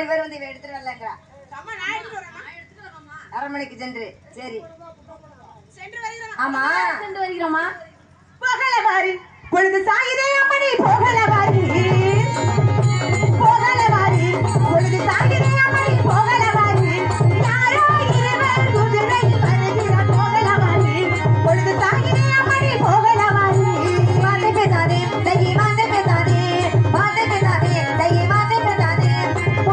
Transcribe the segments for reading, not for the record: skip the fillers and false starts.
இவர் வந்து இவ எடுத்துட்டு வரலங்கறா. அம்மா நான் எடுத்துட்டு வரேன். அரமணிக்கு சென்று. சரி. சென்று வருகிறோம். ஆமா சென்று வருகிறோமா? போகலவாரி பொழுது சாயிதே அம்மணி போகலவாரி போகலவாரி பொழுது சாயிதே அம்மணி போகலவாரி யாரோ இருவர் குதிரை வருகிற போகலவாரி பொழுது சாயிதே அம்மணி போகலவாரி மாதே பேசாதே தையே மாதே பேசாதே மாதே பேசாதே தையே மாதே பேசாதே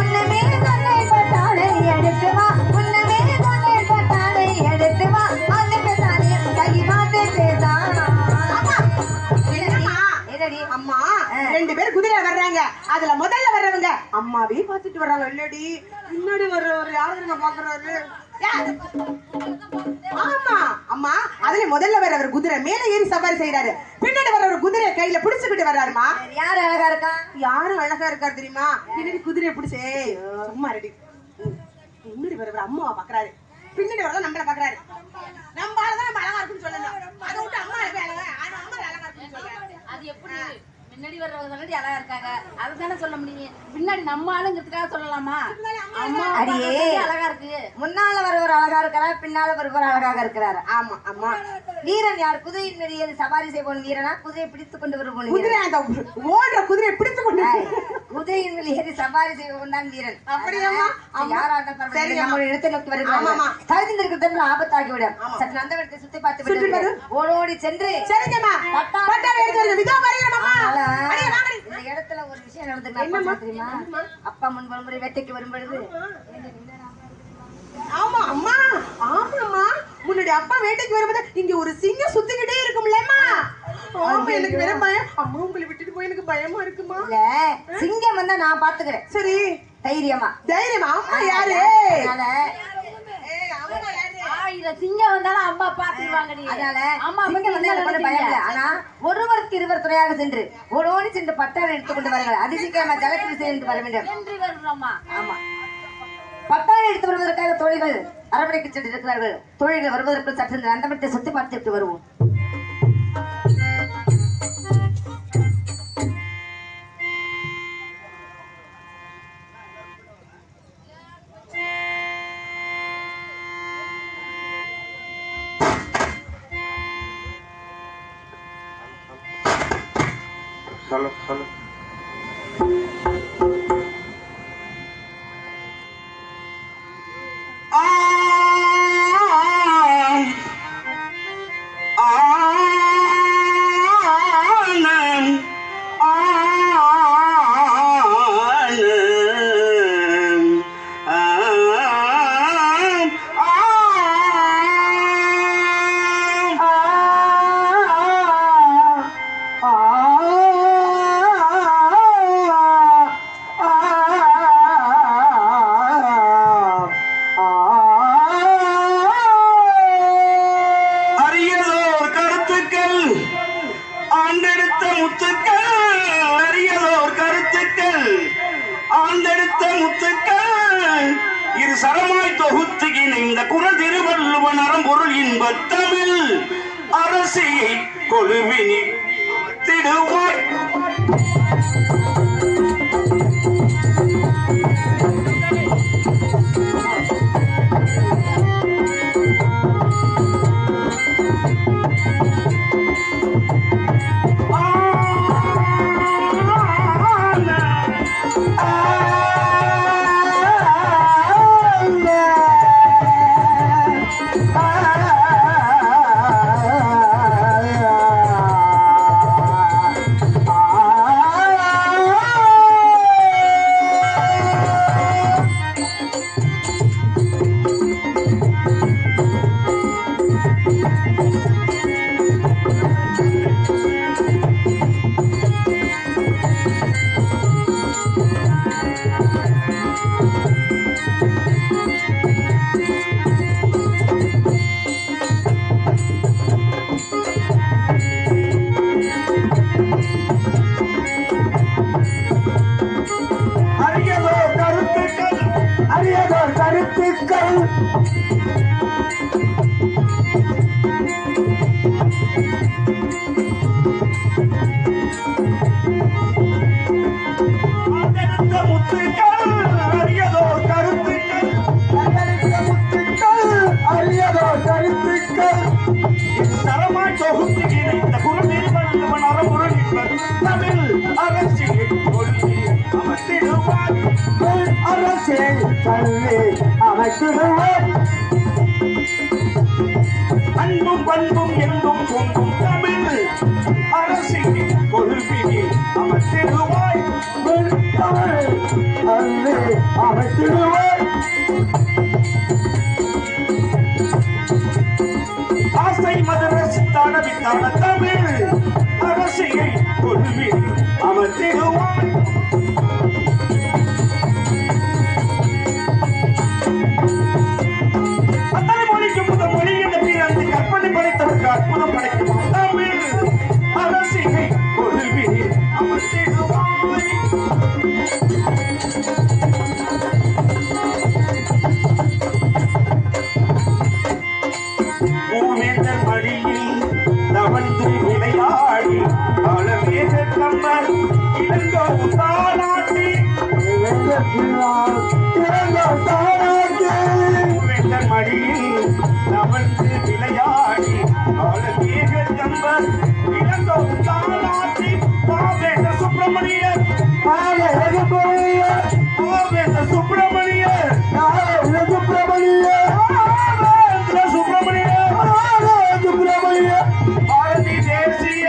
உன்னமே சொன்னை பட்டாடை எடுத்து வா உன்னமே சொன்னை பட்டாடை எடுத்து வா மாதே பேசாதே தையே மாதே பேசா. அம்மா ரெண்டு பேர் குதிரை வர்றாங்க. அதுல முதல்ல வர்றவங்க அம்மாவே பாத்துட்டு வர்றாங்க. இல்லடி முன்னாடி வர்றவர் யாருங்க பாக்குறாரு? ஆமா அம்மா அதுல முதல்ல வர்றவர் குதிரை மேல ஏறி சவாரி செய்யறாரு. பின்னாடி வர்றவர் குதிரை கையில பிடிச்சுக்கிட்டு வர்றாருமா. யாரு அழகா இருக்கா? யாரும் அழகா இருக்காரு தெரியுமா? பின்னாடி குதிரையை பிடிச்சே சும்மா ரெடி. முன்னாடி வர்றவர் அம்மாவை பாக்குறாரு. பின்னாடி வரதான் நம்மள பாக்குறாரு. நம்மளாலதான் நம்ம அழகா இருக்குன்னு சொல்லணும். அதை விட்டு அம்மா அழகா அம்மா அழகா இருக்குன்னு சொல்றேன். அது எப்படி முன்னாடி வர்றவங்க முன்னாடி அழகா இருக்காங்க அதுதானே சொல்ல முடியும். பின்னாடி நம்ம ஆளுங்கிறதுக்காக சொல்லலாமா? அம்மா அடியே அழகா இருக்கு. முன்னால வருவர் அழகா இருக்கிறார் பின்னால வருவர் அழகாக இருக்கிறார். ஆமா அம்மா வீரன் யார்? குதிரையின் மீது ஏறி சவாரி செய்வோம் வீரனா குதிரையை பிடித்துக் கொண்டு வருவோம் குதிரை அந்த ஓடுற குதிரையை பிடித்து கொண்டு குதிரையின் மேல் ஏறி சவாரி செய்வோம் தான் வீரன். அப்படியாமா? யாரா நம்மளுடைய இடத்தை நோக்கி வருகிறார். தகுந்திருக்கிறது ஆபத்தாகிவிடும். சற்று அந்த இடத்தை சுத்தி பார்த்து விட்டு ஓடோடி சென்று சரிங்கம்மா பட்டாவை எடுத்து வருது. இதோ வருகிறோம் அம்மா. இந்த இடத்துல ஒரு விஷயம் நடந்துருக்கு தெரியுமா? அப்பா முன் வரும்பொழுது வேட்டைக்கு வரும்பொழுது ஆமா அம்மா ஆமாம்மா முன்னாடி அப்பா வேட்டைக்கு வரும்போது இங்க ஒரு சிங்கம் சுத்திக்கிட்டே இருக்கும்லம்மா. ஆமா எனக்கு வேற பயம். அம்மா உங்களை விட்டுட்டு போய் எனக்கு பயமா இருக்குமா? இல்ல சிங்கம் வந்தா நான் பாத்துக்கிறேன். சரி தைரியமா தைரியமா? அம்மா யாரு? சிங்கம் வந்தாலும் அம்மா பாத்துருவாங்க. அதனால அம்மா சிங்கம் வந்தா எனக்கு பயம் இல்ல. ஆனா ஒருவருக்கு இருவர் துணையாக சென்று ஓடோடி சென்று பட்டாவை எடுத்துக்கொண்டு வருங்கள். அதிசீக்கிரமா ஜலத்தில் சென்று வர வேண்டும். ஆமா பட்டாவை எடுத்து வருவதற்காக தோழிகள் அரவணைக்கு சென்று இருக்கிறார்கள். தோழிகள் வருவதற்கு சற்று அந்த மட்டத்தை சுத்தி பார்த்துட்டு வருவோம். Halo, halo. சரமாய் தொகுத்துகின இந்த குரல் திருவள்ளுவன் அறம்பொருள் இன்பத்தமிழ் அரசியை கொழுவினி திடுவாய் முத்துக்கள் தொகுத்து இணைத்த குருதில் வல்லவன் அறமுறை தமிழ் அரசியல் கொள்கை அமர்த்திடுவார் அரசியல் கல்வி அமைத்திடுவார் அன்பும் பண்பும் என்றும் பொங்கும் தமிழ் அரசியல் கொள்கையில் அமர்த்திடுவாய் தமிழ் கல்வி அமைத்திடுவார் ஆசை மதரசித்தான வித்தான தமிழ் அரசியை கொள்வில் அமர்த்திடுவான் அத்தனை மொழிக்கு முதல் மொழி என்ற அந்த கற்பனை படைத்தவருக்கு அற்புதம் படைக்கும் தமிழ் அரசியை கொள்வில் அமர்த்திடுவான் மூவேந்தர் மடியில் தவழ்ந்து விளையாடி காலமேக கம்பர் இளங்கோ தாளாட்டி மூவேந்தர் மடியில் தவழ்ந்து விளையாடி காலமேக கம்பர் இளங்கோ தாளாட்டி பாவேத சுப்பிரமணியர் பாவேத சுப்பிரமணியர் பாரதி தேசிய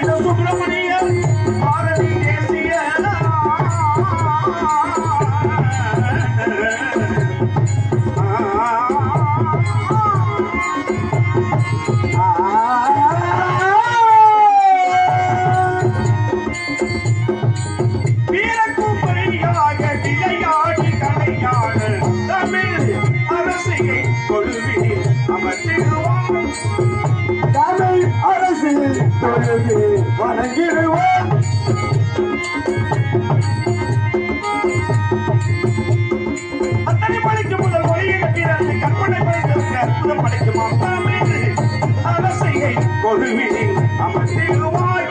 சுப்பிரமணியர் பாரதி தேசிய வீரக்கும்பரியாக விளையாடி கலையான தமிழ் அரசியை கொள்வினில் அமர்த்திடுவான் தமிழ் அரசு தொழுது வணங்கிடுவோம் அத்தனை மணிக்கு முதல் மொழியின பிறந்து கற்பனை படைத்ததற்கு அற்புதம் படைக்குமாம் தமிழ் அரசியை கொள்வினில் அமர்த்திடுவாய்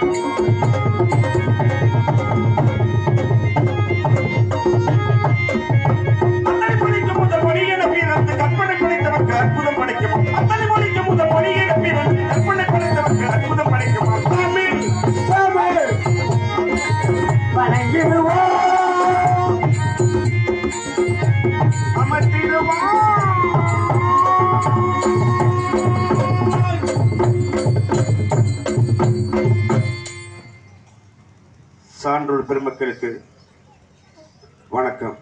அத்தனை மணிக்கு முதல் மொழியின பிறந்து கற்பனை படைத்தவருக்கு அற்புதம் படைக்குமாம் அத்தனை மணிக்கு முதல் மொழியின பிறந்து கற்பனை படைத்தவருக்கு அற்புதம் படைக்குமாம் தமிழ் தமிழ் வணங்கிடுவோம் சான்றோர் பெருமக்களுக்கு வணக்கம்.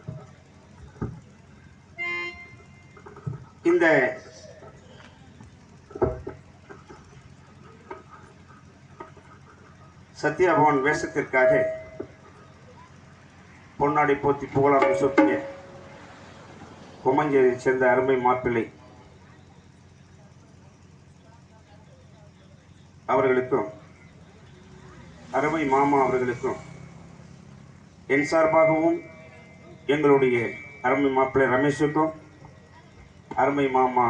இந்த சத்யாபவன் வேஷத்திற்காக பொன்னாடை போத்தி புகழாரம் சொத்திய கொமஞ்சேரியை சேர்ந்த அருமை மாப்பிள்ளை அவர்களுக்கும் அருமை மாமா அவர்களுக்கும் என் சார்பாகவும் எங்களுடைய அருமை மாப்பிள்ளை ரமேஷுக்கும் அருமை மாமா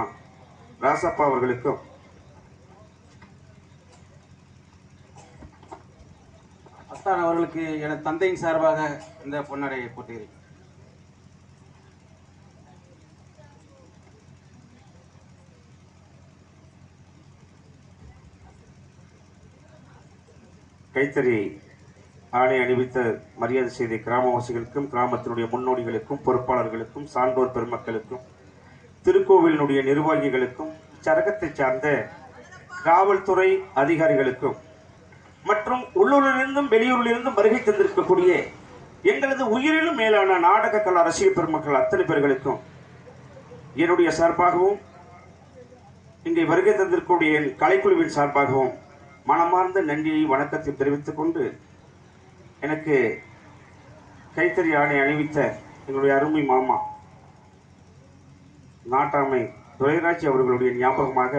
ராசப்பா அவர்களுக்கும் அத்தான் அவர்களுக்கு எனது தந்தையின் சார்பாக இந்த பொன்னடையை போட்டுகிறேன். கைத்தறி ஆணை அணிவித்த மரியாதை செய்த கிராமவாசிகளுக்கும் கிராமத்தினுடைய முன்னோடிகளுக்கும் பொறுப்பாளர்களுக்கும் சான்றோர் பெருமக்களுக்கும் திருக்கோவிலினுடைய நிர்வாகிகளுக்கும் சரகத்தை சார்ந்த காவல்துறை அதிகாரிகளுக்கும் மற்றும் உள்ளூரிலிருந்தும் வெளியூரிலிருந்தும் வருகை தந்திருக்கக்கூடிய எங்களது உயிரிலும் மேலான நாடக கலை அரசியல் பெருமக்கள் அத்தனை பேர்களுக்கும் என்னுடைய சார்பாகவும் இங்கே வருகை தந்திருக்கக்கூடிய என் கலைக்குழுவின் சார்பாகவும் மனமார்ந்த நன்றியை வணக்கத்தை தெரிவித்துக் கொண்டு எனக்கு கைத்தறி ஆணை அணிவித்த எங்களுடைய அருமை மாமா நாட்டாமை துரைராஜ் அவர்களுடைய ஞாபகமாக